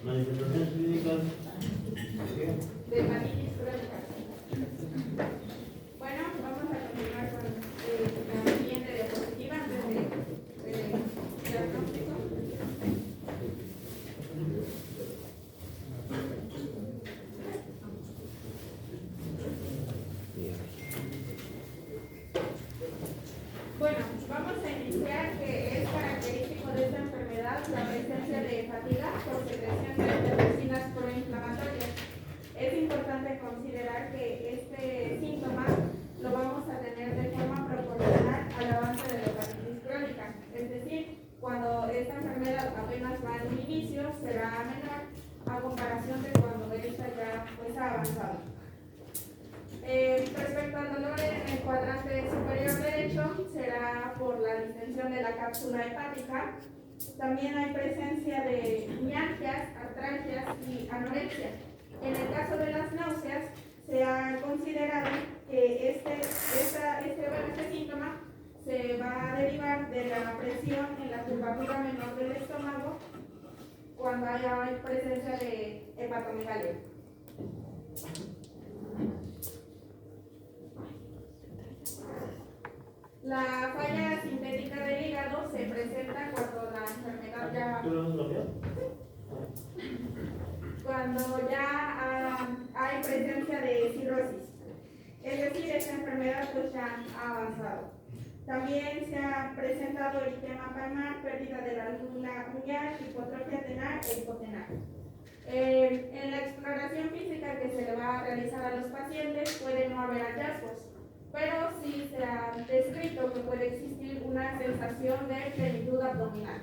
Manifestaciones clínicas de hepatitis crónica. Bueno, vamos a continuar con la siguiente diapositiva antes de diagnóstico. Bueno, vamos a iniciar que es característico de esta enfermedad la presencia de fatiga por secreción de toxinas proinflamatorias. Es importante considerar que este síntoma lo vamos a tener de forma proporcional al avance de la hepatitis crónica. Es decir, cuando esta enfermedad apenas va en un inicio, será menor a comparación de cuando esta ya ha avanzado. Respecto al dolor en el cuadrante superior derecho, será por la distensión de la cápsula hepática. También hay presencia de mialgias, artralgias y anorexia. En el caso de las náuseas, se ha considerado que este síntoma se va a derivar de la presión en la curvatura menor del estómago cuando haya presencia de hepatomegalia. La falla sintética del hígado se presenta cuando la enfermedad ya... Cuando ya hay presencia de cirrosis. Es decir, esta enfermedad pues ya ha avanzado. También se ha presentado eritema palmar, pérdida de la luna uñal, hipotrofia tenar e hipotenar. En la exploración física que se le va a realizar a los pacientes puede no haber hallazgos, pero sí se ha descrito que puede existir una sensación de plenitud abdominal.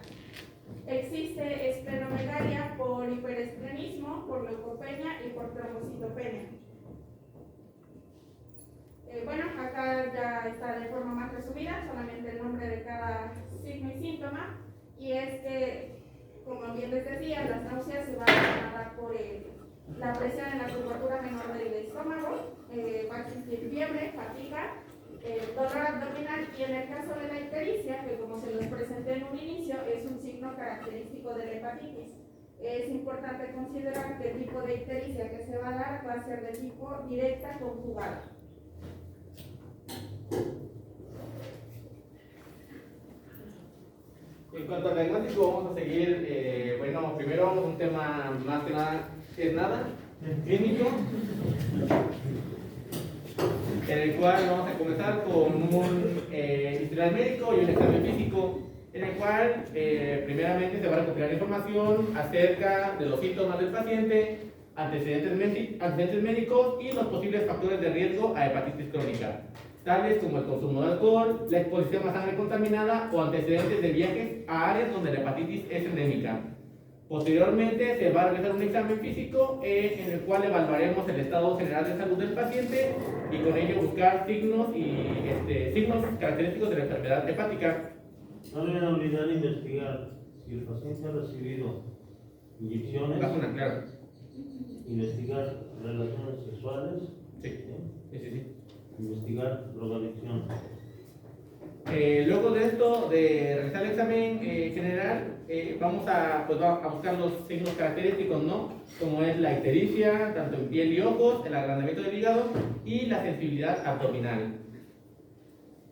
Existe esplenomegalia por hiperestrenismo, por leucopenia y por trombocitopenia. Bueno, acá ya está de forma más resumida, solamente el nombre de cada signo y síntoma, y es que, como bien les decía, las náuseas se van a dar por la presión en la curvatura menor del estómago, va a existir fiebre, fatiga, dolor abdominal, y en el caso de la ictericia, que como se los presenté en un inicio, es un signo característico de la hepatitis. Es importante considerar que el tipo de ictericia que se va a dar va a ser de tipo directa conjugada. En cuanto al diagnóstico, vamos a seguir, bueno, primero un tema más que nada, clínico, en el cual vamos a comenzar con un historial médico y un examen físico, en el cual primeramente se va a recopilar información acerca de los síntomas del paciente, antecedentes médicos y los posibles factores de riesgo a hepatitis crónica, tales como el consumo de alcohol, la exposición a sangre contaminada o antecedentes de viajes a áreas donde la hepatitis es endémica. Posteriormente se va a realizar un examen físico en el cual evaluaremos el estado general de salud del paciente y con ello buscar signos característicos de la enfermedad hepática. No deben olvidar investigar si el paciente ha recibido inyecciones, Vacuna, claro. investigar relaciones sexuales, Sí. investigar drogadicción. Luego de esto, de realizar el examen general, vamos a buscar los signos característicos, ¿no? Como es la ictericia, tanto en piel y ojos, el agrandamiento del hígado y la sensibilidad abdominal.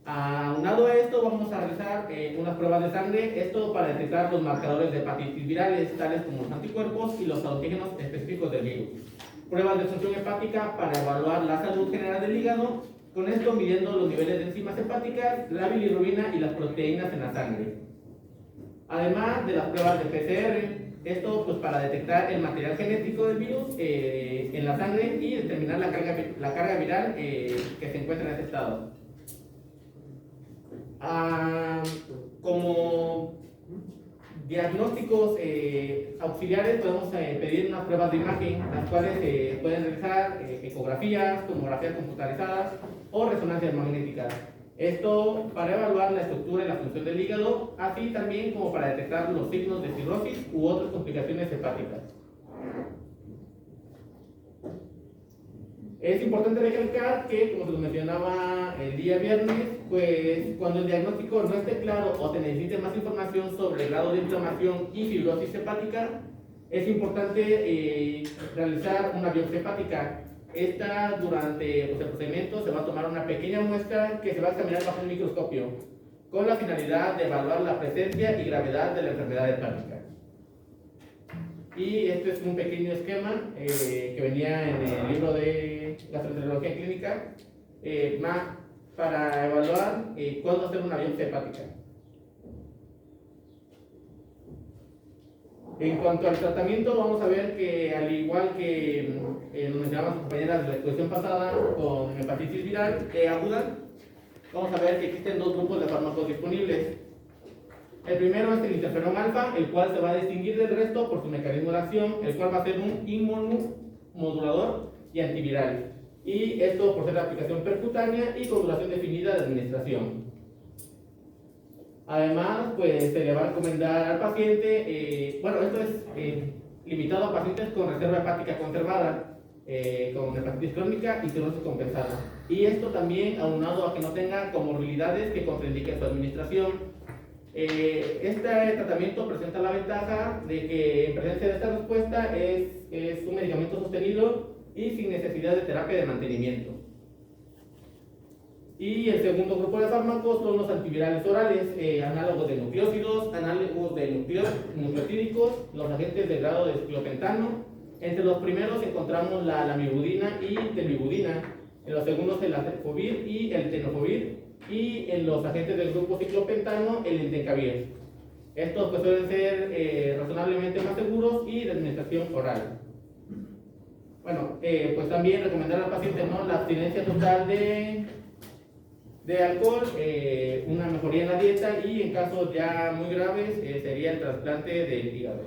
Aunado a esto, vamos a realizar unas pruebas de sangre, esto para detectar los marcadores de hepatitis virales, tales como los anticuerpos y los antígenos específicos del virus. Pruebas de función hepática para evaluar la salud general del hígado, con esto midiendo los niveles de enzimas hepáticas, la bilirrubina y las proteínas en la sangre. Además de las pruebas de PCR, esto pues para detectar el material genético del virus en la sangre y determinar la carga viral que se encuentra en ese estado. Como diagnósticos auxiliares podemos pedir unas pruebas de imagen, las cuales pueden realizar ecografías, tomografías computarizadas o resonancias magnéticas. Esto para evaluar la estructura y la función del hígado, así también como para detectar los signos de cirrosis u otras complicaciones hepáticas. Es importante recalcar que, como se lo mencionaba el día viernes, pues cuando el diagnóstico no esté claro o se necesite más información sobre el grado de inflamación y fibrosis hepática, Es importante realizar una biopsia hepática. Esta, durante el procedimiento, se va a tomar una pequeña muestra que se va a examinar bajo el microscopio, con la finalidad de evaluar la presencia y gravedad de la enfermedad hepática. Y este es un pequeño esquema que venía en el libro de gastroenterología clínica para evaluar cuándo hacer una biopsia hepática. En cuanto al tratamiento, vamos a ver que al igual que nos mencionaban sus compañeras de la exposición pasada con hepatitis viral aguda, vamos a ver que existen dos grupos de fármacos disponibles. El primero es el interferón alfa, el cual se va a distinguir del resto por su mecanismo de acción, el cual va a ser un inmunomodulador y antiviral. Y esto por ser de aplicación percutánea y con duración definida de administración. Además, pues se le va a recomendar al paciente, bueno, esto es limitado a pacientes con reserva hepática conservada, con hepatitis crónica y cirrosis compensada. Y esto también aunado a que no tenga comorbilidades que contraindiquen su administración. Este tratamiento presenta la ventaja de que en presencia de esta respuesta es un medicamento sostenido y sin necesidad de terapia de mantenimiento. Y el segundo grupo de fármacos son los antivirales orales, análogos de nucleósidos, análogos de nucleotídicos, los agentes de grado de ciclopentano. Entre los primeros encontramos la lamivudina y telvibudina, en los segundos el acefovir y el tenofovir, y en los agentes del grupo ciclopentano el entecavir. Estos pues, suelen ser razonablemente más seguros y de administración oral. Bueno, pues también recomendar al paciente, ¿no?, la abstinencia total de alcohol, una mejoría en la dieta y en casos ya muy graves sería el trasplante del hígado.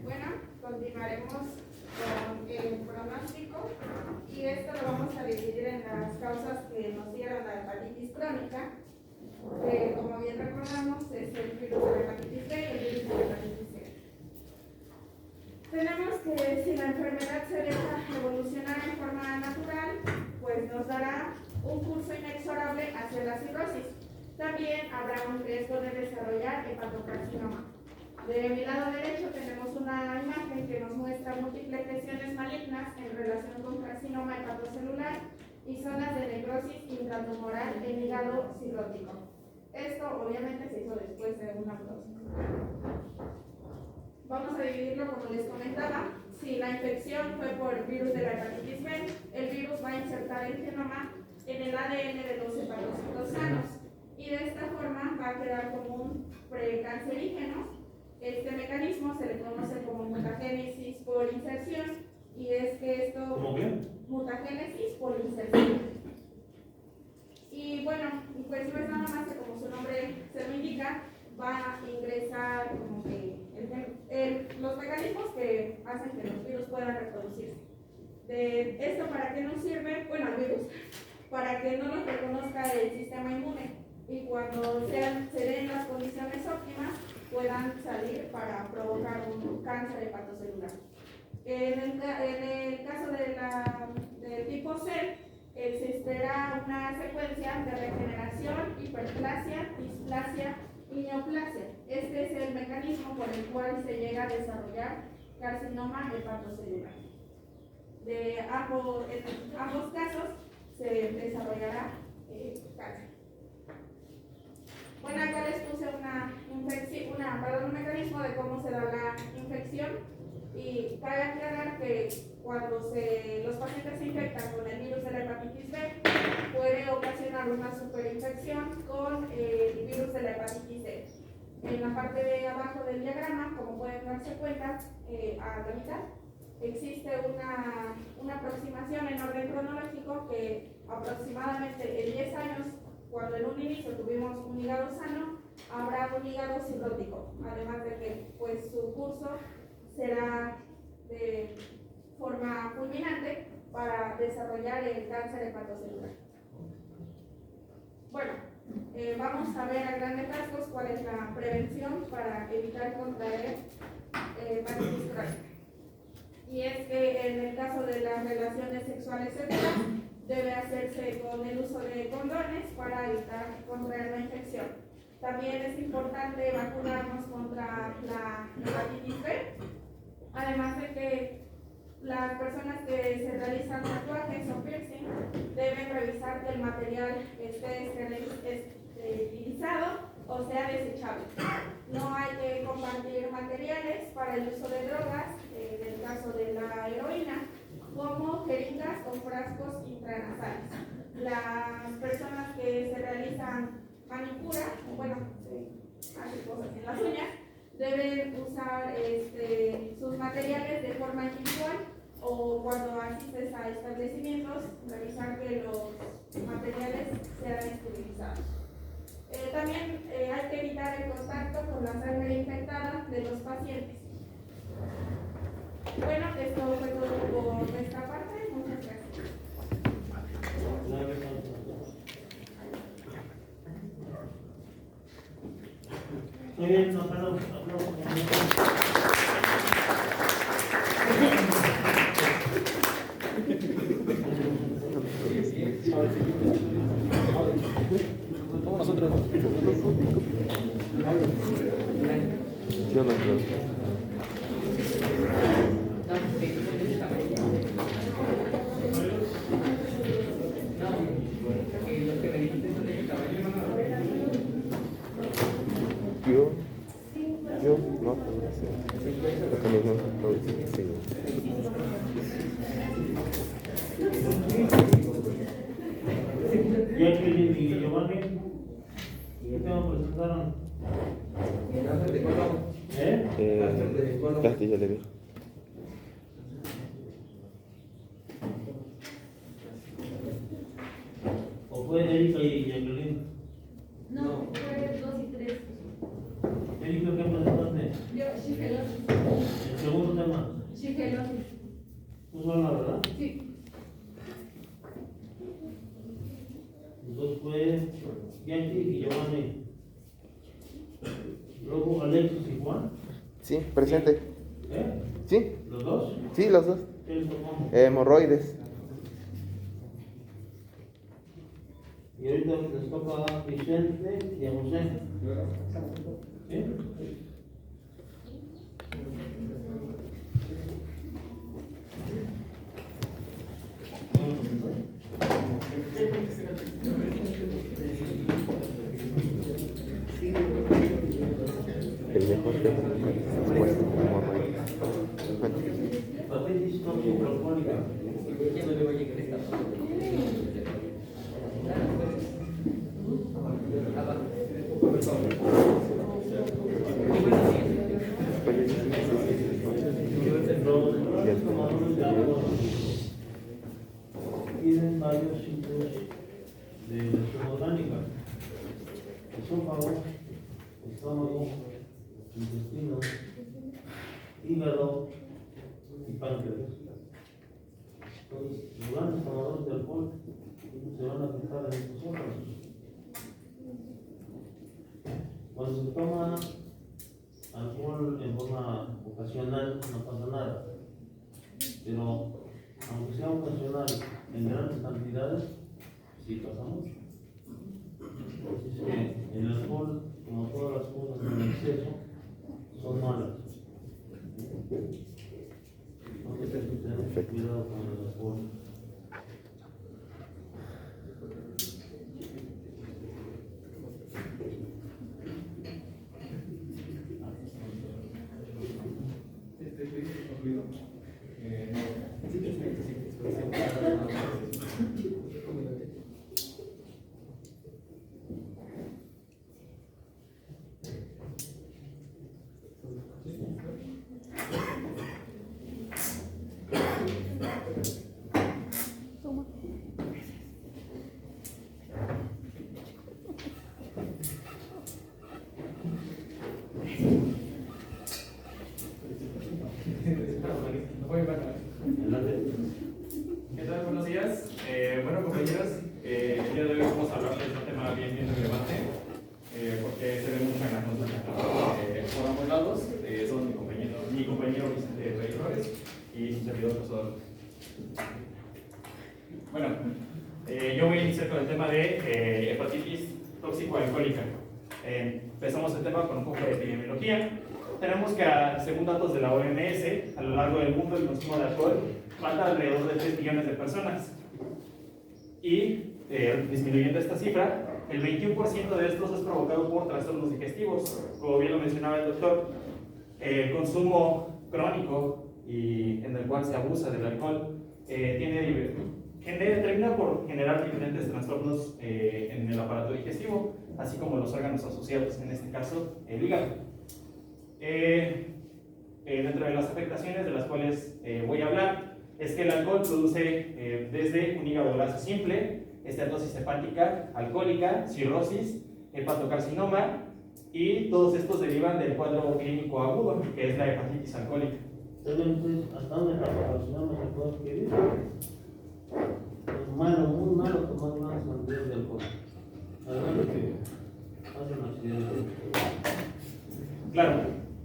Bueno, continuaremos con el pronóstico y esto lo vamos a dividir en las causas que nos dieron la hepatitis crónica, que como bien recordamos es el virus de la hepatitis B y el virus de la hepatitis C. Tenemos que si la enfermedad se deja evolucionar en forma natural, pues nos dará un curso inexorable hacia la cirrosis. También habrá un riesgo de desarrollar hepatocarcinoma. De mi lado derecho tenemos una imagen que nos muestra múltiples lesiones malignas en relación con carcinoma hepatocelular y zonas de necrosis intratumoral en hígado cirrótico. Esto obviamente se hizo después de una autopsia. Vamos a dividirlo como les comentaba. Si la infección fue por virus de la hepatitis B, el virus va a insertar el genoma en el ADN de los hepatocitos sanos y de esta forma va a quedar como un precancerígeno. Este mecanismo se le conoce como mutagénesis por inserción y es que esto... ¿Cómo bien? Mutagénesis por inserción. Y bueno, pues no es nada más que como su nombre se lo indica, va a ingresar como que los mecanismos que hacen que los virus puedan reproducirse. De esto, ¿para qué nos sirve? Bueno, el virus, para que no lo reconozca el sistema inmune y cuando se den las condiciones óptimas puedan salir para provocar un cáncer hepatocelular. En el caso del tipo C, se espera una secuencia de regeneración, hiperplasia, displasia y neoplasia. Este es el mecanismo por el cual se llega a desarrollar carcinoma hepatocelular. En ambos casos se desarrollará cáncer. Bueno, acá les puse un mecanismo de cómo se da la infección y cabe aclarar que cuando los pacientes se infectan con el virus de la hepatitis B puede ocasionar una superinfección con el virus de la hepatitis C. En la parte de abajo del diagrama, como pueden darse cuenta, a la mitad, existe una aproximación en orden cronológico que aproximadamente en 10 años, cuando en un inicio tuvimos un hígado sano, habrá un hígado cirrótico, además de que pues, su curso será de forma fulminante para desarrollar el cáncer hepatocelular. Bueno, vamos a ver a grandes rasgos cuál es la prevención para evitar contraer hepatitis crónica. Y es que en el caso de las relaciones sexuales seguras, debe hacerse con el uso de condones para evitar contraer la infección. También es importante vacunarnos contra la hepatitis B, además de que las personas que se realizan tatuajes o piercing deben revisar que el material esté esterilizado o sea desechable. No hay que compartir materiales para el uso de drogas, en el caso de la heroína, como jeringas o frascos intranasales. Las personas que se realizan manicura, bueno, se hacen cosas en las uñas, deben usar sus materiales de forma individual o cuando asistes a establecimientos, revisar que los materiales sean esterilizados. También hay que evitar el contacto con la sangre infectada de los pacientes. Bueno, esto fue todo por nuestra parte. Muchas gracias. Muy bien, aplausos. Nosotros. Yo no creo. Yo no podría ser. Porque mismo no dice sí. Jacqueline y Giovanni, ¿qué tema presentaron? Castilla le dijo. ¿O fue Erika y Jacqueline? No, fue 2 y 3. Erika, ¿qué presentaste? Yo, shigelosis. El segundo tema. Shigelosis. ¿Tú sola, verdad? Sí. Entonces fue Jackie y Giovanni. Luego Alexis y Juan. Sí, presente. Sí, ¿Los dos? sí, los dos. ¿Qué les tocó? Hemorroides. Y ahorita les toca a Vicente y a José. ¿Sí? El mejor tema después hemorroides. Bueno, Hepatitis toxicológica. Los tomadores de algodón tienen varios sitios de lesión orgánica: esófago, estómago, intestino, hígado y páncreas. Entonces, los grandes tomadores de alcohol se van a afectar en estos órganos. Cuando se toma alcohol en forma ocasional no pasa nada, pero aunque sea ocasional en grandes cantidades, sí pasa mucho. Así es que el alcohol, como todas las cosas en exceso, son malas. Entonces hay que tener cuidado con el alcohol. ¿Qué tal? Buenos días. Bueno, compañeros, el día de hoy vamos a hablar de un tema bien relevante, porque se ve mucho en las noticias. Por ambos lados son mi compañero Vicente Rey Flores y su servidor profesor. Bueno, yo voy a iniciar con el tema de hepatitis tóxico-alcohólica. Empezamos el tema con un poco de epidemiología. Tenemos que, según datos de la OMS, a lo largo del mundo el consumo de alcohol mata alrededor de 3 millones de personas. Y disminuyendo esta cifra, el 21% de estos es provocado por trastornos digestivos. Como bien lo mencionaba el doctor, el consumo crónico y en el cual se abusa del alcohol termina por generar diferentes trastornos en el aparato digestivo, así como los órganos asociados, en este caso el hígado. Dentro de las afectaciones de las cuales voy a hablar es que el alcohol produce desde un hígado graso simple, esteatosis hepática, alcohólica, cirrosis, hepatocarcinoma, y todos estos derivan del cuadro clínico agudo, que es la hepatitis alcohólica. Entonces, ¿hasta dónde está la no se puede escribir? Es malo, muy malo tomar más cantidad de alcohol. Además que hace un accidente. Claro,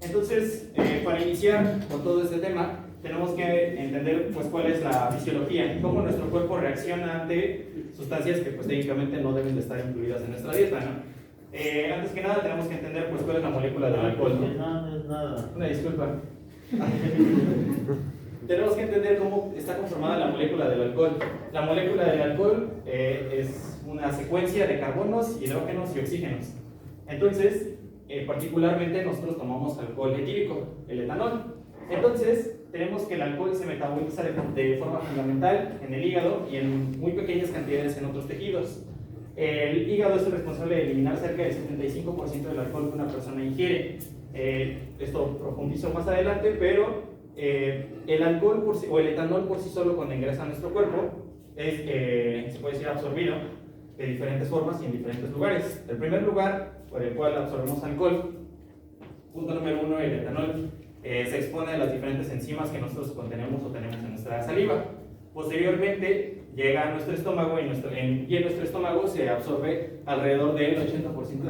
entonces, para iniciar con todo este tema, tenemos que entender pues, cuál es la fisiología y cómo nuestro cuerpo reacciona ante sustancias que pues, técnicamente no deben de estar incluidas en nuestra dieta, ¿no? Antes que nada tenemos que entender pues, cuál es la molécula del alcohol, ¿no? Nada es nada. Una disculpa. Tenemos que entender cómo está conformada la molécula del alcohol. La molécula del alcohol es una secuencia de carbonos, hidrógenos y oxígenos. Entonces, particularmente nosotros tomamos alcohol etílico, el etanol. Entonces, tenemos que el alcohol se metaboliza de forma fundamental en el hígado y en muy pequeñas cantidades en otros tejidos. El hígado es el responsable de eliminar cerca del 75% del alcohol que una persona ingiere. Esto profundizo más adelante, pero el alcohol o el etanol por sí solo cuando ingresa a nuestro cuerpo se puede decir absorbido de diferentes formas y en diferentes lugares. El primer lugar por el cual absorbemos alcohol, punto número 1, el etanol, se expone a las diferentes enzimas que nosotros contenemos o tenemos en nuestra saliva. Posteriormente llega a nuestro estómago y en nuestro estómago se absorbe alrededor del 80%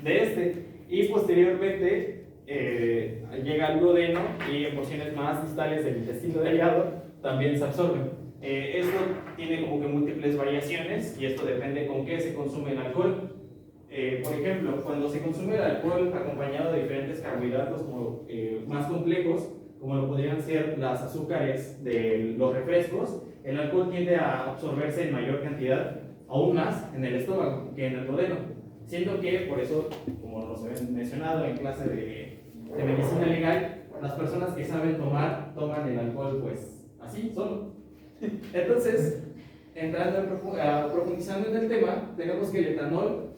de este, y posteriormente llega al duodeno y en porciones más distales del intestino delgado también se absorbe. Esto tiene como que múltiples variaciones y esto depende con qué se consume el alcohol. Por ejemplo, cuando se consume el alcohol acompañado de diferentes carbohidratos más complejos, como lo podrían ser las azúcares de los refrescos, el alcohol tiende a absorberse en mayor cantidad, aún más en el estómago que en el duodeno, siendo que por eso, como nos habían mencionado en clase de medicina legal, las personas que saben tomar, toman el alcohol pues así, solo. Entonces, profundizando en el tema, tenemos que el etanol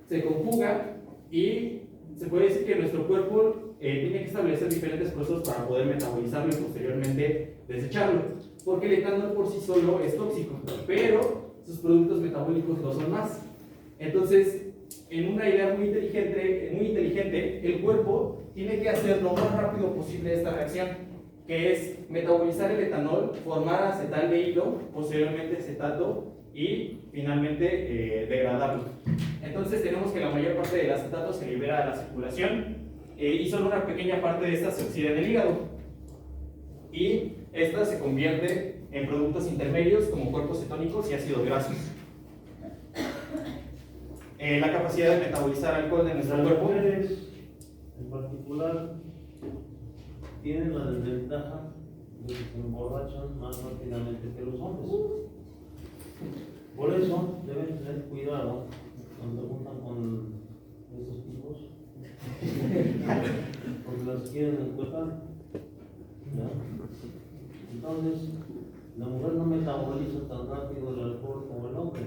se conjuga y se puede decir que nuestro cuerpo tiene que establecer diferentes procesos para poder metabolizarlo y posteriormente desecharlo, porque el etanol por sí solo es tóxico, pero sus productos metabólicos lo son más. Entonces, en una idea muy inteligente, el cuerpo tiene que hacer lo más rápido posible esta reacción, que es metabolizar el etanol, formar acetaldehído, posteriormente acetato y finalmente degradarlo. Entonces tenemos que la mayor parte del acetato se libera a la circulación y solo una pequeña parte de esta se oxida en el hígado y esta se convierte en productos intermedios como cuerpos cetónicos y ácidos grasos. La capacidad de metabolizar alcohol de nuestro Las cuerpo. mujeres en particular tienen la desventaja de que se emborrachan más rápidamente que los hombres. Por eso deben tener cuidado cuando se juntan con esos tipos, porque los quieren encuentrar. Entonces, la mujer no metaboliza tan rápido el alcohol como el hombre.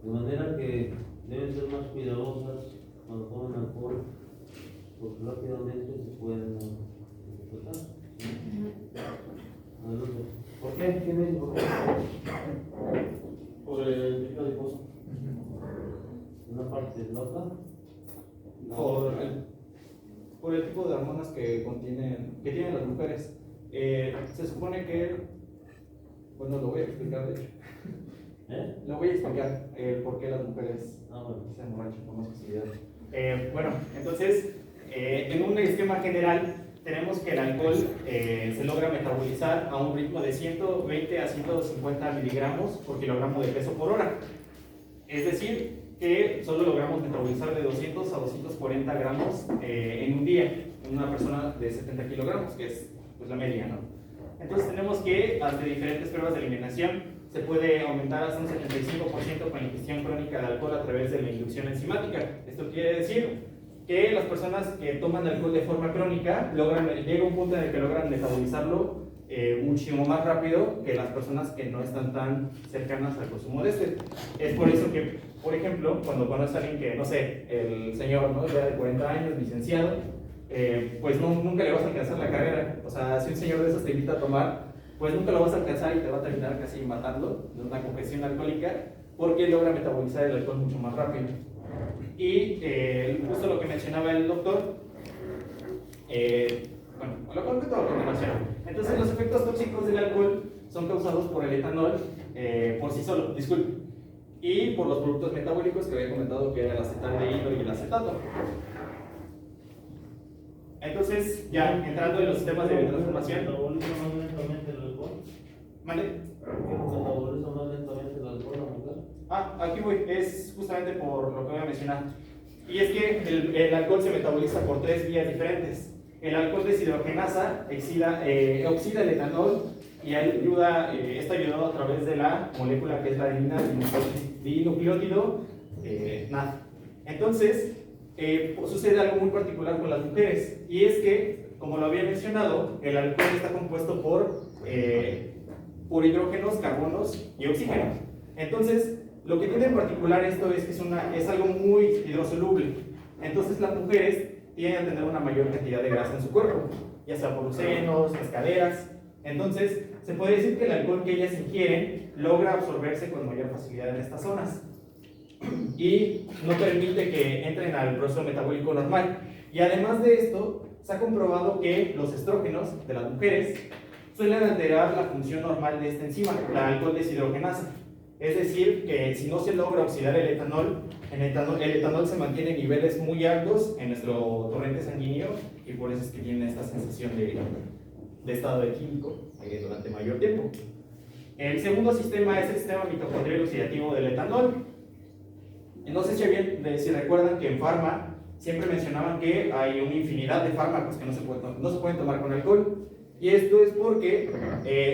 De manera que deben ser más cuidadosas cuando toman alcohol, porque rápidamente se pueden encuentrar. ¿Por qué? ¿Qué me dijo? Por el tipo de cosas. ¿Una parte de la otra? Por el tipo de hormonas que tienen las mujeres. Se supone que, bueno, lo voy a explicar de hecho. Lo voy a explicar por qué las mujeres se emborrachan con más facilidad. Bueno, entonces, en un esquema general, tenemos que el alcohol se logra metabolizar a un ritmo de 120 a 150 miligramos por kilogramo de peso por hora. Es decir, que solo logramos metabolizar de 200 a 240 gramos en un día en una persona de 70 kilogramos, que es pues, la media, ¿no? Entonces tenemos que, ante diferentes pruebas de eliminación, se puede aumentar hasta un 75% con la ingestión crónica de alcohol a través de la inducción enzimática. Esto quiere decir que las personas que toman alcohol de forma crónica llega un punto en el que logran metabolizarlo muchísimo más rápido que las personas que no están tan cercanas al consumo de este. Es por eso que, por ejemplo, cuando conoces a alguien que, no sé, el señor, ¿no? Ya de 40 años, licenciado, pues nunca le vas a alcanzar la carrera. O sea, si un señor de esos te invita a tomar, pues nunca lo vas a alcanzar y te va a terminar casi matando de una congestión alcohólica, porque logra metabolizar el alcohol mucho más rápido. Y justo lo que mencionaba el doctor, bueno, lo comento a continuación. Entonces, los efectos tóxicos del alcohol son causados por el etanol por sí solo, disculpe, y por los productos metabólicos que había comentado, que era el acetaldehído y el acetato. Entonces, ya entrando en los sistemas de biotransformación. ¿Metaboliza más lentamente el alcohol? ¿Mande? ¿Por qué metaboliza más lentamente el alcohol la mujer? Aquí voy, es justamente por lo que voy a mencionar. Y es que el alcohol se metaboliza por 3 vías diferentes. El alcohol deshidrogenasa oxida el etanol y está ayudado a través de la molécula que es la dinucleótido NAD. Entonces, sucede algo muy particular con las mujeres, y es que, como lo había mencionado, el alcohol está compuesto por hidrógenos, carbonos y oxígeno. Entonces, lo que tiene en particular esto es que es algo muy hidrosoluble. Entonces, las mujeres tienden a tener una mayor cantidad de grasa en su cuerpo, ya sea por los senos, las caderas. Entonces, se puede decir que el alcohol que ellas ingieren logra absorberse con mayor facilidad en estas zonas y no permite que entren al proceso metabólico normal. Y además de esto, se ha comprobado que los estrógenos de las mujeres suelen alterar la función normal de esta enzima, la alcohol deshidrogenasa. Es decir, que si no se logra oxidar el etanol se mantiene en niveles muy altos en nuestro torrente sanguíneo, y por eso es que tiene esta sensación de estado etílico durante mayor tiempo. El segundo sistema es el sistema mitocondrial oxidativo del etanol. No sé si recuerdan que en Pharma siempre mencionaban que hay una infinidad de fármacos que no se pueden tomar con alcohol. Y esto es porque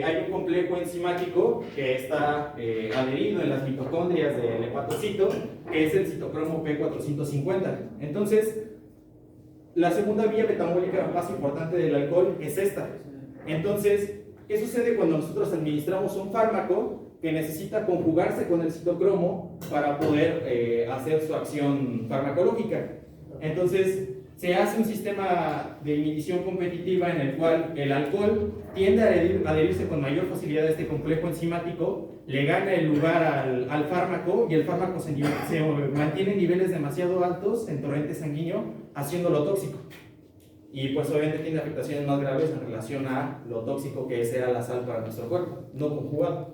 hay un complejo enzimático que está adherido en las mitocondrias del hepatocito, que es el citocromo P450. Entonces, la segunda vía metabólica más importante del alcohol es esta. Entonces, ¿qué sucede cuando nosotros administramos un fármaco que necesita conjugarse con el citocromo para poder hacer su acción farmacológica? Entonces, se hace un sistema de inhibición competitiva en el cual el alcohol tiende a adherirse con mayor facilidad a este complejo enzimático, le gana el lugar al fármaco, y el fármaco se mantiene en niveles demasiado altos en torrente sanguíneo, haciéndolo tóxico. Y pues obviamente tiene afectaciones más graves en relación a lo tóxico que sea la sal para nuestro cuerpo, no conjugado.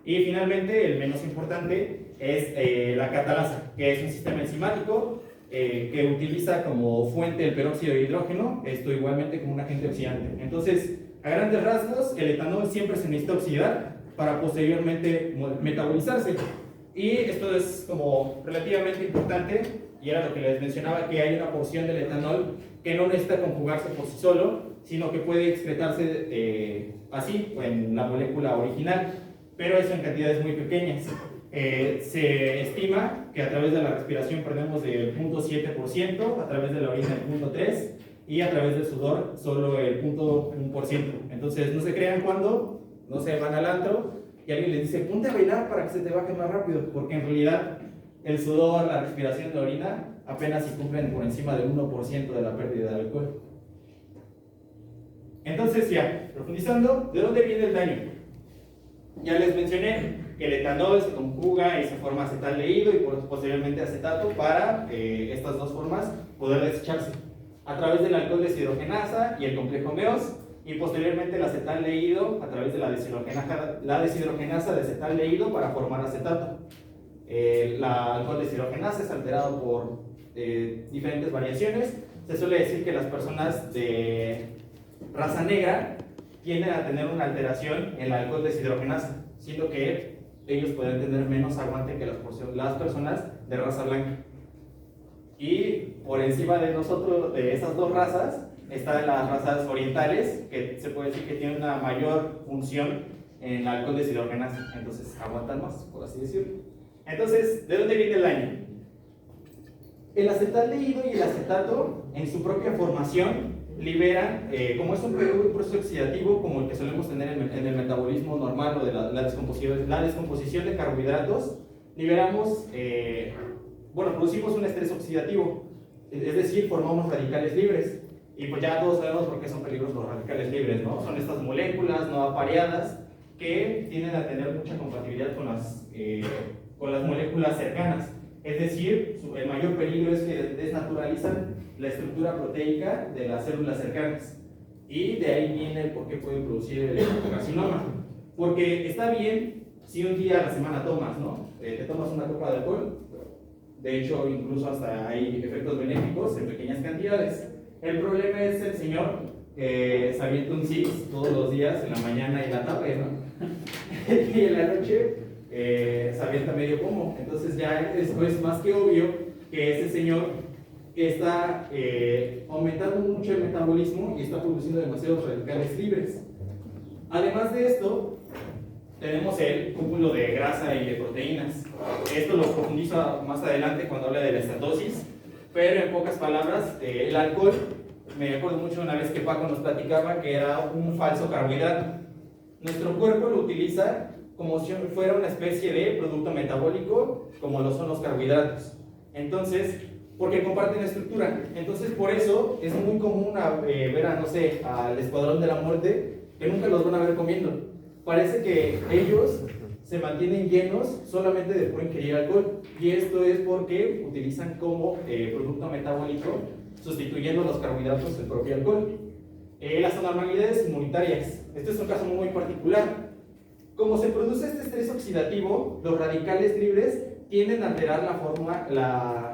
Y finalmente, el menos importante es la catalasa, que es un sistema enzimático que utiliza como fuente el peróxido de hidrógeno, esto igualmente como un agente oxidante. Entonces, a grandes rasgos, el etanol siempre se necesita oxidar para posteriormente metabolizarse. Y esto es como relativamente importante, y era lo que les mencionaba, que hay una porción del etanol que no necesita conjugarse por sí solo, sino que puede excretarse así, en la molécula original, pero eso en cantidades muy pequeñas. Se estima que a través de la respiración perdemos del 0.7%, a través de la orina el 0.3%, y a través del sudor solo el 0.1%. Entonces, no se crean cuando, no se van al antro y alguien les dice, ponte a bailar para que se te baje más rápido, porque en realidad el sudor, la respiración, la orina apenas si cumplen por encima del 1% de la pérdida de alcohol. Entonces, ya, profundizando, ¿de dónde viene el daño? Ya les mencioné que el etanol se conjuga y se forma acetaldehído y posteriormente acetato para estas dos formas poder desecharse a través del alcohol deshidrogenasa y el complejo MEOS, y posteriormente el acetaldehído a través de la deshidrogenasa de acetaldehído para formar acetato. La alcohol deshidrogenasa es alterado por diferentes variaciones. Se suele decir que las personas de raza negra tienden a tener una alteración en la alcohol deshidrogenasa, siendo que ellos podrían tener menos aguante que las personas de raza blanca. Y por encima de nosotros, de esas dos razas, están las razas orientales, que se puede decir que tienen una mayor función en el alcohol deshidrogenasa, entonces aguantan más, por así decirlo. Entonces, ¿de dónde viene el daño? El acetaldehído y el acetato, en su propia formación, liberan, como es un proceso oxidativo como el que solemos tener en el metabolismo normal o de la descomposición de carbohidratos, liberamos, producimos un estrés oxidativo, es decir, formamos radicales libres. Y pues ya todos sabemos por qué son peligrosos los radicales libres, ¿no? Son estas moléculas no apareadas que tienden a tener mucha compatibilidad con las moléculas cercanas. Es decir, el mayor peligro es que desnaturalizan la estructura proteica de las células cercanas. Y de ahí viene el por qué pueden producir el carcinoma. Porque está bien si un día a la semana tomas, ¿no? Te tomas una copa de alcohol. De hecho, incluso hasta hay efectos benéficos en pequeñas cantidades. El problema es el señor que se avienta un six todos los días, en la mañana y la tarde, ¿no? Y en la noche se avienta medio pomo. Entonces ya es más que obvio que ese señor está aumentando mucho el metabolismo y está produciendo demasiados radicales libres. Además de esto, tenemos el cúmulo de grasa y de proteínas. Esto lo profundizo más adelante cuando hable de la estatosis, pero en pocas palabras, el alcohol, me acuerdo mucho una vez que Paco nos platicaba que era un falso carbohidrato. Nuestro cuerpo lo utiliza como si fuera una especie de producto metabólico, como lo son los carbohidratos. Entonces, porque comparten estructura. Entonces, por eso es muy común ver al Escuadrón de la Muerte, que nunca los van a ver comiendo. Parece que ellos se mantienen llenos solamente de puro ingerir alcohol, y esto es porque utilizan como producto metabólico, sustituyendo los carbohidratos del propio alcohol. Las anormalidades inmunitarias. Este es un caso muy particular. Como se produce este estrés oxidativo, los radicales libres tienden a alterar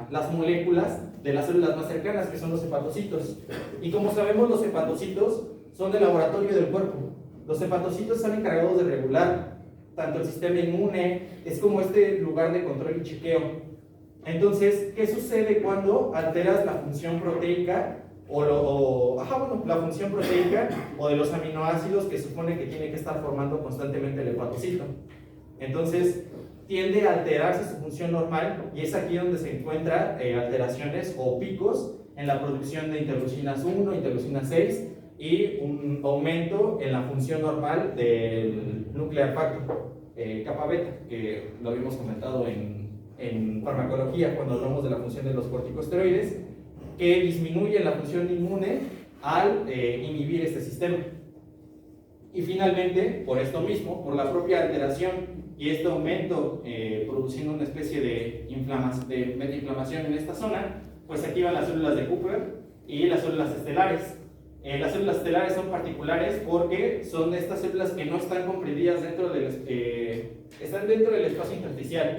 las moléculas de las células más cercanas, que son los hepatocitos. Y como sabemos, los hepatocitos son del laboratorio del cuerpo. Los hepatocitos están encargados de regular tanto el sistema inmune, es como este lugar de control y chequeo. Entonces, ¿qué sucede cuando alteras la función proteica la función proteica o de los aminoácidos que supone que tiene que estar formando constantemente el hepatocito? Entonces, tiende a alterarse su función normal, y es aquí donde se encuentran alteraciones o picos en la producción de interleucinas 1, interleucinas 6 y un aumento en la función normal del nuclear factor, kappa beta, que lo habíamos comentado en farmacología cuando hablamos de la función de los corticosteroides, que disminuye la función inmune al inhibir este sistema. Y finalmente, por esto mismo, por la propia alteración y este aumento produciendo una especie de metainflamación en esta zona, pues se activan las células de Kupffer y las células estelares. Las células estelares son particulares porque son estas células que no están comprendidas están dentro del espacio intersticial,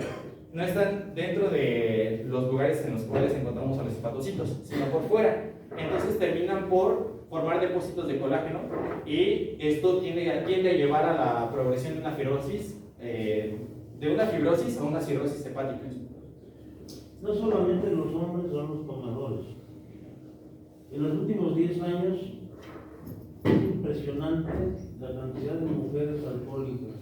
no están dentro de los lugares en los cuales encontramos a los hepatocitos, sino por fuera. Entonces terminan por formar depósitos de colágeno, y esto tiende a llevar a la progresión de una fibrosis, de una fibrosis a una cirrosis hepática. No solamente los hombres son los tomadores. En los últimos 10 años es impresionante la cantidad de mujeres alcohólicas.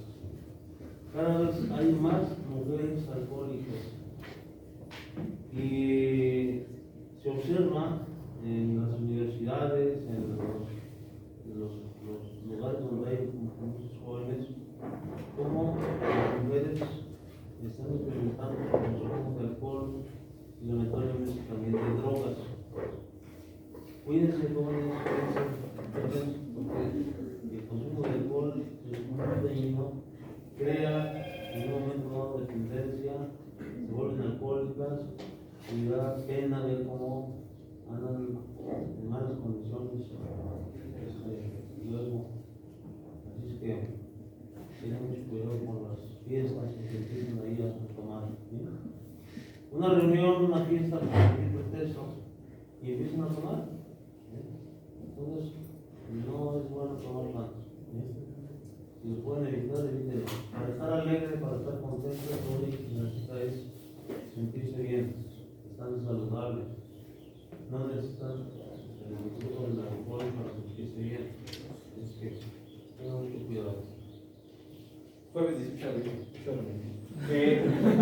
Cada vez hay más mujeres alcohólicas. Y se observa en las universidades, en los lugares donde hay muchos jóvenes, cómo las mujeres están experimentando consumos de alcohol y lamentablemente también de drogas. Cuídense, jóvenes, cuídense, porque el consumo de alcohol es muy dañino, crea en un momento dado dependencia, se vuelven alcohólicas y da pena ver cómo andan en malas condiciones luego. Así es que tengan mucho cuidado con las fiestas que se empiezan ahí a tomar. ¿Sí? Una reunión, una fiesta, por cualquier pretexto, y empiezan a tomar. Entonces, no es bueno tomar tanto. Si lo pueden evitar, evítenlo. Para estar alegre, para estar contento, lo único que necesita es sentirse bien, estar saludable. No necesitan el grupo del alcohol para sentirse bien. Es que tengan mucho cuidado. Jueves 18 de abril.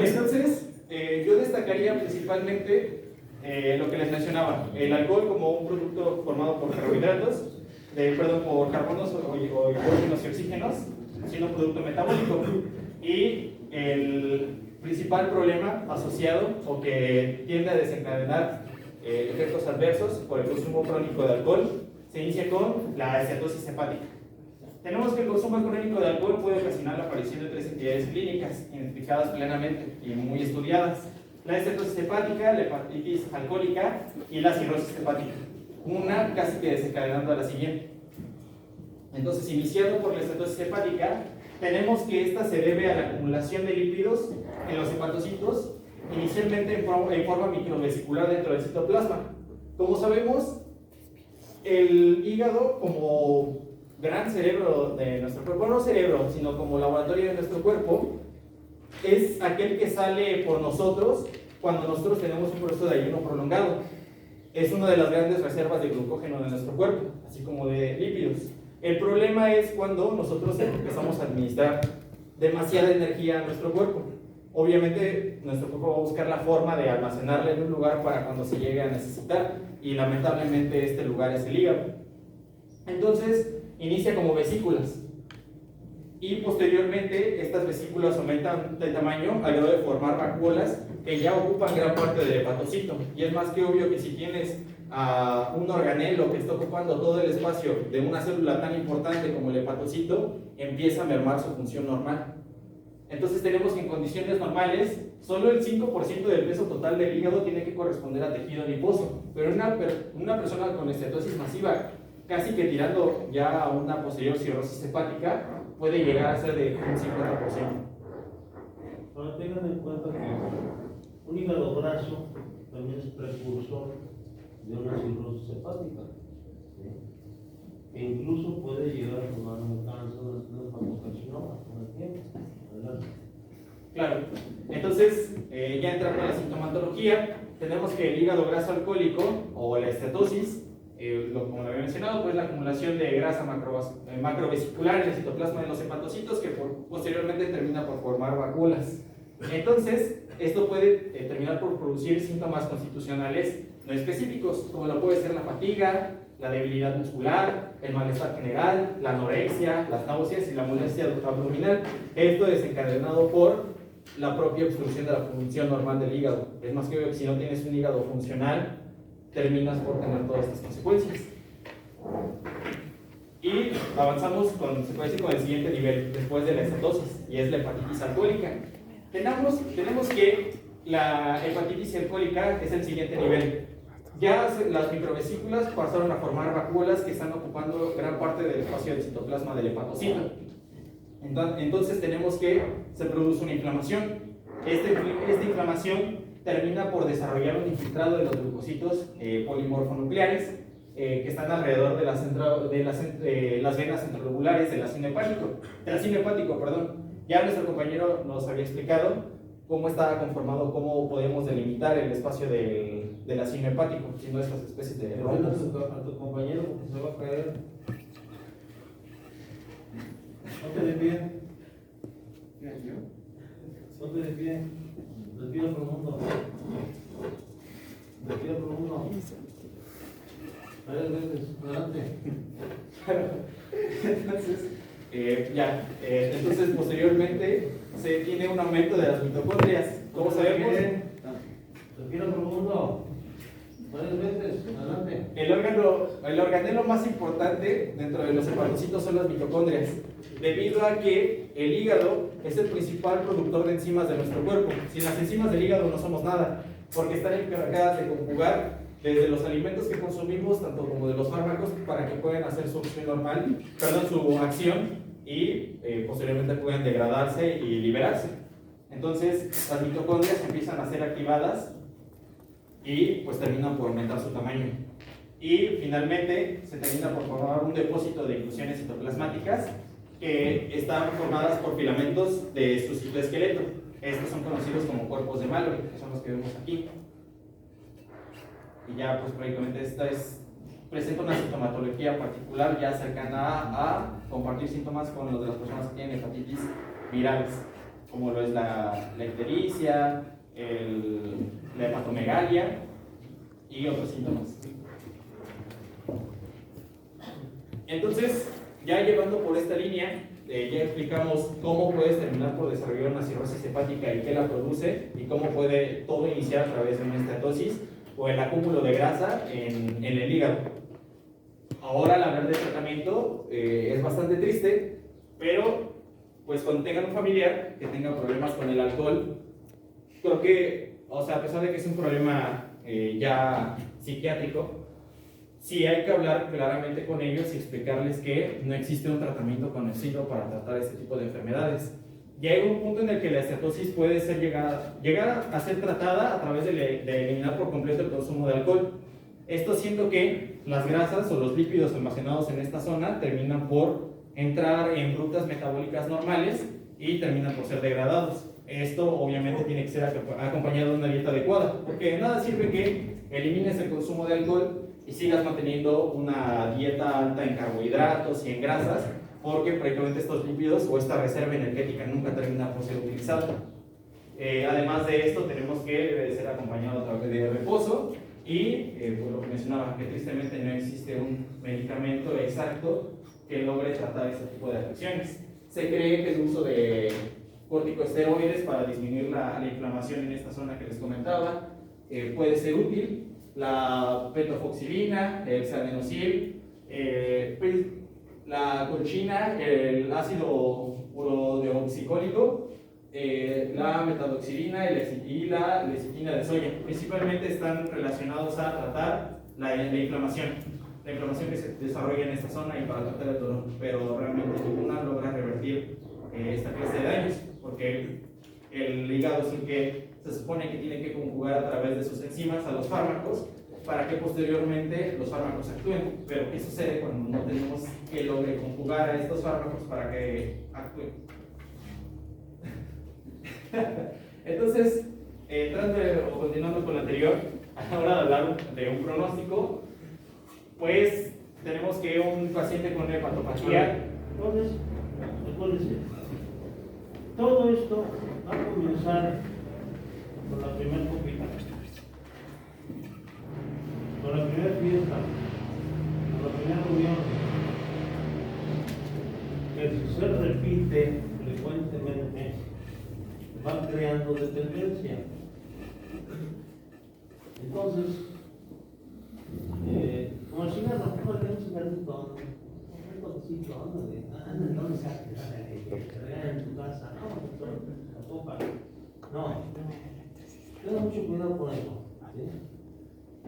Entonces, yo destacaría principalmente lo que les mencionaba, el alcohol como un producto formado por carbohidratos, por carbonos o hidrógenos y oxígenos, siendo un producto metabólico. Y el principal problema asociado o que tiende a desencadenar efectos adversos por el consumo crónico de alcohol se inicia con la acetosis hepática. Tenemos que el consumo crónico de alcohol puede ocasionar la aparición de 3 entidades clínicas identificadas plenamente y muy estudiadas: la acetosis hepática, la hepatitis alcohólica y la cirrosis hepática, una casi que desencadenando a la siguiente. Entonces, iniciando por la acetosis hepática, tenemos que esta se debe a la acumulación de lípidos en los hepatocitos, inicialmente en forma microvesicular dentro del citoplasma. Como sabemos, el hígado como gran cerebro de nuestro cuerpo, no cerebro, sino como laboratorio de nuestro cuerpo, es aquel que sale por nosotros cuando nosotros tenemos un proceso de ayuno prolongado. Es una de las grandes reservas de glucógeno de nuestro cuerpo, así como de lípidos. El problema es cuando nosotros empezamos a administrar demasiada energía a nuestro cuerpo. Obviamente nuestro cuerpo va a buscar la forma de almacenarla en un lugar para cuando se llegue a necesitar, y lamentablemente este lugar es el hígado. Entonces inicia como vesículas y posteriormente estas vesículas aumentan de tamaño al grado de formar vacuolas que ya ocupan gran parte del hepatocito. Y es más que obvio que si tienes un organelo que está ocupando todo el espacio de una célula tan importante como el hepatocito, empieza a mermar su función normal. Entonces tenemos que en condiciones normales solo el 5% del peso total del hígado tiene que corresponder a tejido adiposo, pero una persona con estetosis masiva, casi que tirando ya a una posterior cirrosis hepática, puede llegar a ser de un 50%. Ahora tengan en cuenta que un hígado graso también es precursor de una cirrosis hepática, ¿sí? E incluso puede llegar a formar un cáncer, un hepatocarcinoma con el tiempo. Adelante. Claro, entonces ya entrando en la sintomatología, tenemos que el hígado graso alcohólico o la estetosis, como lo había mencionado, pues la acumulación de grasa macrovesicular en el citoplasma de los hepatocitos que posteriormente termina por formar vacuolas. Entonces, esto puede terminar por producir síntomas constitucionales no específicos, como lo puede ser la fatiga, la debilidad muscular, el malestar general, la anorexia, las náuseas y la molestia abdominal. Esto desencadenado por la propia obstrucción de la función normal del hígado. Es más que si no tienes un hígado funcional, terminas por tener todas estas consecuencias. Y avanzamos con el siguiente nivel, después de la estetosis, y es la hepatitis alcohólica. Tenemos que la hepatitis alcohólica es el siguiente nivel. Ya las microvesículas pasaron a formar vacuolas que están ocupando gran parte del espacio del citoplasma del hepatocito. Entonces tenemos que se produce una inflamación. Esta inflamación termina por desarrollar un infiltrado de los glucocitos polimorfonucleares que están alrededor de las venas centrolobulares del ácido hepático. Ya nuestro compañero nos había explicado cómo está conformado, cómo podemos delimitar el espacio del ácido hepático, siendo estas especies de rombos. A tu compañero porque se va a caer. Ponte de pie. Ponte de pie. Respira profundo. Respira profundo. Varias veces. Adelante. Entonces posteriormente se tiene un aumento de las mitocondrias. ¿Cómo sabemos? Respira profundo. Varias veces. Adelante. El organelo más importante dentro de los hepatocitos son las mitocondrias, debido a que el hígado es el principal productor de enzimas de nuestro cuerpo. Sin las enzimas del hígado no somos nada, porque están encargadas de conjugar desde los alimentos que consumimos, tanto como de los fármacos, para que puedan hacer su acción y posteriormente puedan degradarse y liberarse. Entonces las mitocondrias empiezan a ser activadas y pues terminan por aumentar su tamaño. Y finalmente se termina por formar un depósito de inclusiones citoplasmáticas que están formadas por filamentos de su citoesqueleto. Estos son conocidos como cuerpos de Mallory, que son los que vemos aquí. Y ya, pues prácticamente presenta una sintomatología particular ya cercana a compartir síntomas con los de las personas que tienen hepatitis virales, como lo es la ictericia, la hepatomegalia y otros síntomas. Entonces, ya llevando por esta línea, ya explicamos cómo puedes terminar por desarrollar una cirrosis hepática y qué la produce, y cómo puede todo iniciar a través de una estatosis o el acúmulo de grasa en el hígado. Ahora, al hablar de tratamiento, es bastante triste, pero pues cuando tengan un familiar que tenga problemas con el alcohol, creo que, o sea, a pesar de que es un problema ya psiquiátrico, sí hay que hablar claramente con ellos y explicarles que no existe un tratamiento conocido para tratar este tipo de enfermedades. Ya hay un punto en el que la estatosis puede ser llegar a ser tratada a través de eliminar por completo el consumo de alcohol. Esto siendo que las grasas o los lípidos almacenados en esta zona terminan por entrar en rutas metabólicas normales y terminan por ser degradados. Esto obviamente tiene que ser acompañado de una dieta adecuada, porque de nada sirve que elimines el consumo de alcohol y sigas manteniendo una dieta alta en carbohidratos y en grasas, porque prácticamente estos lípidos o esta reserva energética nunca termina por ser utilizada. Además de esto, tenemos que debe ser acompañado a través de reposo y, por lo que mencionaba, que tristemente no existe un medicamento exacto que logre tratar este tipo de afecciones. Se cree que el uso de corticosteroides para disminuir la inflamación en esta zona que les comentaba puede ser útil. La petofoxilina, el hexadenosil, la colchina, el ácido urodeoxicólico, la metadoxilina y la lecitina de soya. Principalmente están relacionados a tratar la inflamación que se desarrolla en esta zona y para tratar el dolor, pero realmente ninguna logra revertir esta clase de daños, porque el hígado es el que se supone que tiene que conjugar a través de sus enzimas a los fármacos para que posteriormente los fármacos actúen. Pero ¿qué sucede cuando no tenemos que logre conjugar a estos fármacos para que actúen? Entonces, continuando con lo anterior, a la hora de hablar de un pronóstico, pues tenemos que un paciente con hepatopatía. Entonces, recuérdense, todo esto va a comenzar con la primera copita, con la primera fiesta, con la primera reunión, que si se repite frecuentemente, va creando dependencia. Entonces, como el cigarro, ¿cómo le un cigarrito? Un toquecito, entonces, en tu casa, no, copa. No, tenga mucho cuidado con eso, ¿sí?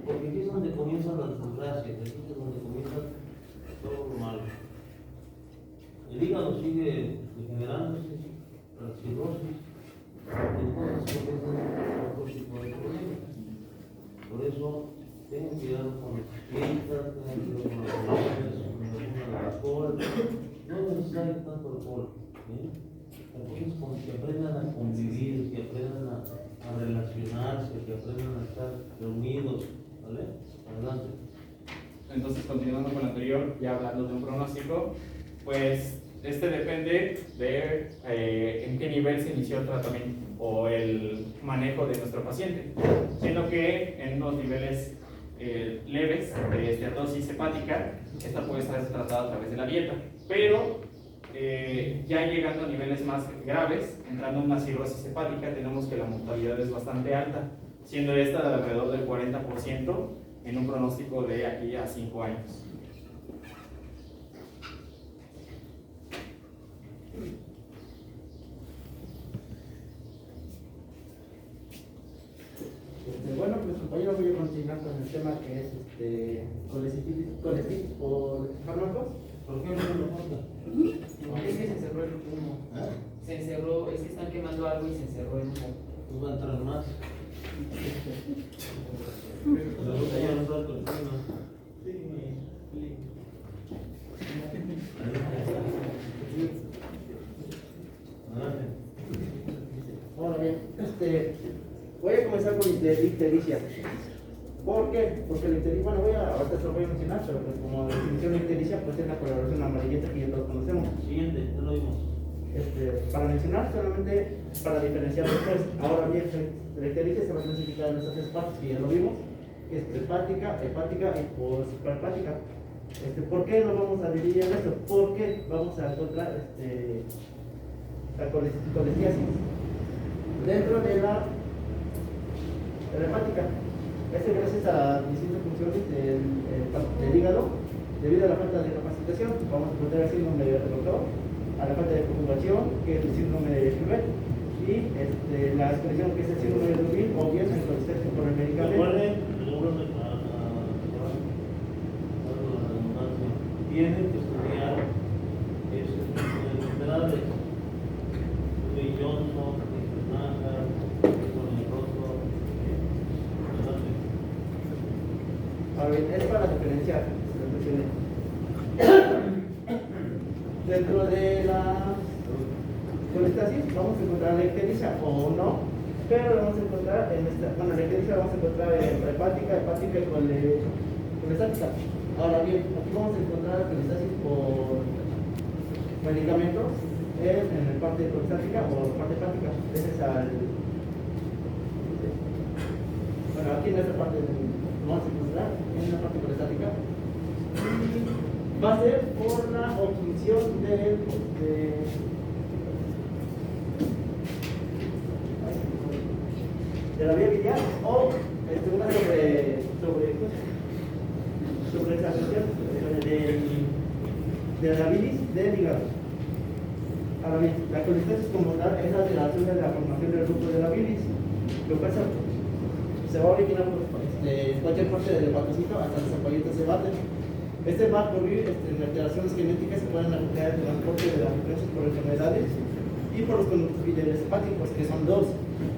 Porque aquí es donde comienzan las desgracias, aquí es donde comienza todo lo malo. El hígado sigue degenerándose, la cirrosis, entonces comienzan otro tipo de problemas. Por eso, tengan cuidado con las fiestas, tengan cuidado con las drogas, con el consumo de alcohol. No es necesario tanto alcohol, ¿sí? Entonces, con que aprendan a convivir, que aprendan a relacionarse, que aprendan a estar reunidos, ¿vale? Adelante. Entonces, continuando con lo anterior, ya hablando de un pronóstico, pues este depende de en qué nivel se inició el tratamiento o el manejo de nuestro paciente, siendo que en unos niveles leves de esteatosis hepática, esta puede estar tratada a través de la dieta, pero ya llegando a niveles más graves, entrando en una cirrosis hepática, tenemos que la mortalidad es bastante alta, siendo esta de alrededor del 40% en un pronóstico de aquí a 5 años. Bueno, pues compañero, voy a continuar con el tema que es colecitis por fármacos. ¿Por qué no lo falta? Es que se encerró el humo. Se encerró, es que están quemando algo y se encerró el humo. Pues va a entrar más. La boca ya no está torciendo. Sí. de ictericia. ¿Por qué? Porque la ictericia, bueno, ahorita se lo voy a mencionar, pero pues como definición de ictericia, pues es la coloración amarillenta que ya todos conocemos. Siguiente, ya lo vimos. Para mencionar solamente para diferenciar después. Ahora bien, la ictericia se va a clasificar en estas tres partes que ya lo vimos, que es prehepática, hepática y posprehepática. ¿Por qué lo vamos a dividir en esto? Porque vamos a encontrar la colestiasis dentro de la hepática. Gracias a distintas funciones del hígado, debido a la falta de capacitación, vamos a encontrar el síndrome de reductor, a la falta de conjugación, que es el síndrome de Fibet, y la expresión, que es el síndrome de Dubin, o bien el colestiasis por el medicamento. Tienen que estudiar esos enfermedades. Johnson, Naja, con el rostro. A ver, es para diferenciar. Dentro de la colestasis vamos a encontrar la ictericia o no, pero lo vamos a encontrar en la ictericia la vamos a encontrar en hepática, hepática y colestática. Ahora bien, aquí vamos a encontrar la colestasis por medicamentos en la parte colestática o parte hepática. Ese es bueno, aquí en esta parte vamos a encontrar en la parte colestática. Va a ser por la obstrucción de la vía biliar o una sobreexcitación de la bilis del hígado. Ahora bien, la colestasis como tal es la alteración de la formación del grupo de la bilis, lo cual se va a originar en cualquier parte del hepatocito hasta los apoyitos se baten. Va a ocurrir en alteraciones genéticas que pueden afectar el transporte de las influencias por enfermedades y por los conductos biliares hepáticos, que son dos,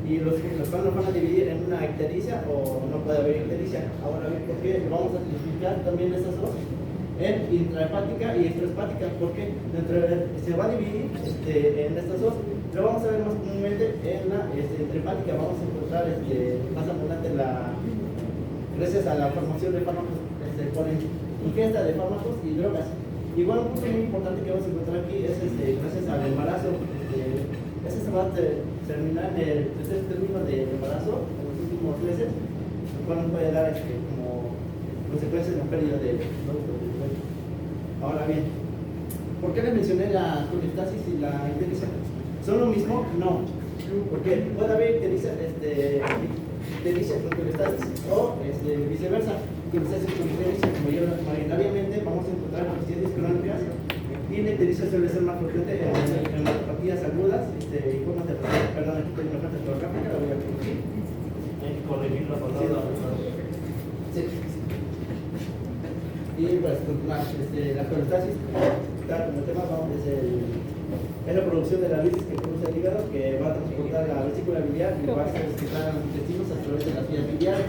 y los cuales nos van a dividir en una ictericia o no puede haber ictericia. Ahora bien, ¿por qué vamos a clasificar también esas dos en intrahepática y extrahepática? Porque se va a dividir en estas dos. Lo vamos a ver más comúnmente en la intrahepática. Vamos a encontrar más abundante gracias a la formación de fármacos por ingesta de fármacos y drogas. Igual un punto muy importante que vamos a encontrar aquí es gracias al embarazo. Ese se va a terminar en el tercer término del embarazo en los últimos meses, lo cual nos puede dar como consecuencias de la pérdida de productos del cuerpo. Ahora bien, ¿por qué les mencioné la colestasis y la ictericia? ¿Son lo mismo? No. Porque puede haber ictericia con colestasis o viceversa. Colestasis con ictericia, mayoritariamente vamos a encontrar colestasis crónicas y la ictericia suele ser más frecuente en las apatías agudas y formas de perdón, aquí tengo una falta ortográfica, la voy a corregir. Hay que corregir la palabra. Sí. Y pues continuar, la colestasis, tal como el tema, es la producción de la bilis que produce el hígado, que va a transportar la vesícula biliar y va a excretar a los intestinos a través de las vías biliares.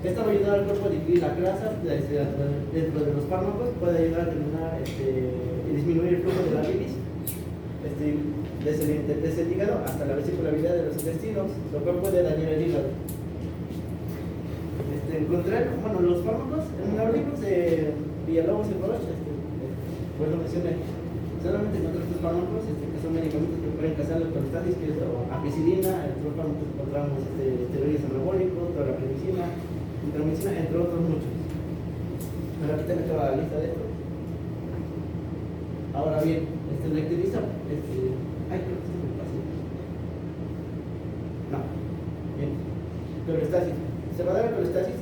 Esta va a ayudar al cuerpo a dividir la grasa dentro de los fármacos, puede ayudar a eliminar y disminuir el flujo de la bilis desde el hígado hasta la vesícula biliar de los intestinos, lo cual puede dañar el hígado. Encontrar, los fármacos en los libros de Villalobos y Roche, pues lo mencioné. Solamente encontramos estos fármacos que son medicamentos que pueden causar la colestasis, que es ampicilina, entre otros fármacos encontramos esteroides anabólicos, toraplamicina, intromicina, entre otros muchos. Pero aquí tengo toda la lista de esto. Ahora bien, la ictericia, ay, creo que se me pasó. No, bien, colestasis. Se va a dar la colestasis,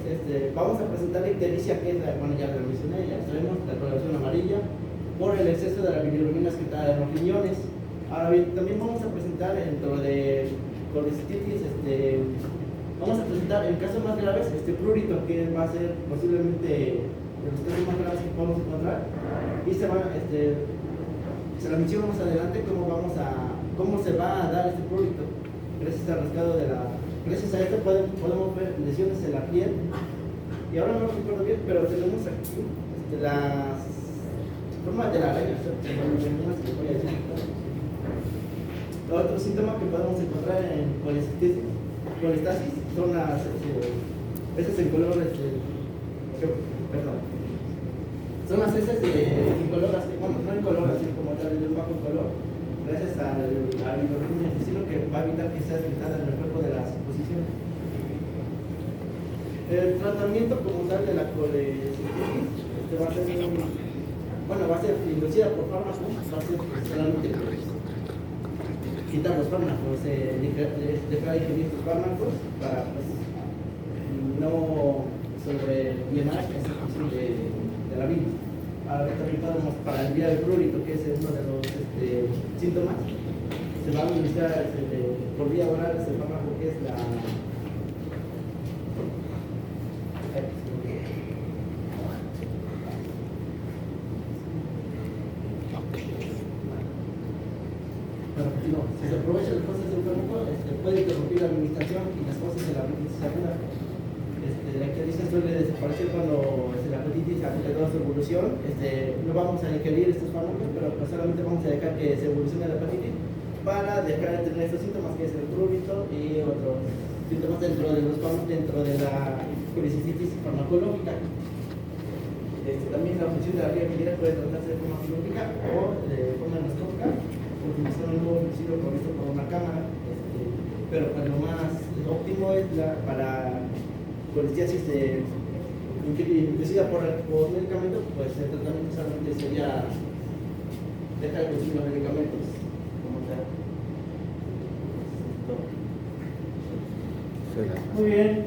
vamos a presentar la ictericia, que es ya la mencioné, ya sabemos, la coloración amarilla, por el exceso de la bilirrubina excretada en los riñones. Ahora bien, también vamos a presentar dentro de colestitis, vamos a presentar en casos más graves prurito, que va a ser posiblemente de los casos más graves que podemos encontrar, y se la menciono más adelante cómo se va a dar este prurito. Gracias a esto podemos ver lesiones en la piel, y ahora no recuerdo bien, pero tenemos aquí las formas de la araña. Otro síntoma que podemos encontrar en colestasis zonas, esas en color, perdón, zonas esas incoloras, bueno, no incoloras, sino como tal, de un bajo color, gracias al algoritmo estilo que va a evitar que sea pintada en el cuerpo de las posiciones. El tratamiento como tal de la colecistitis va a ser va a ser inducida por fármacos, va a ser solamente quitar los fármacos, dejar de ingerir los fármacos para pues, no sobrellenar esa función de la bilis. Ahora también podemos, para el día del prurito, que es uno de los síntomas, se va a administrar por vía oral ese fármaco que es la si se aprovecha el proceso del fármaco, puede interrumpir la administración y las cosas de la hepatitis aguda. La ictericia suele desaparecer cuando la hepatitis ha completado su evolución. No vamos a ingerir estos fármacos, pero pues solamente vamos a dejar que se evolucione la hepatitis para dejar de tener estos síntomas, que es el prurito y otros síntomas dentro de la colecistitis farmacológica. También la función de la vía biliar puede tratarse de forma quirúrgica o de forma endoscópica, utilizando un nuevo utensilio provisto por una cámara, pero pues lo más óptimo es para colestiasis inducida por medicamento, pues el tratamiento solamente sería dejar de consumir los medicamentos como tal. Sí. Muy bien.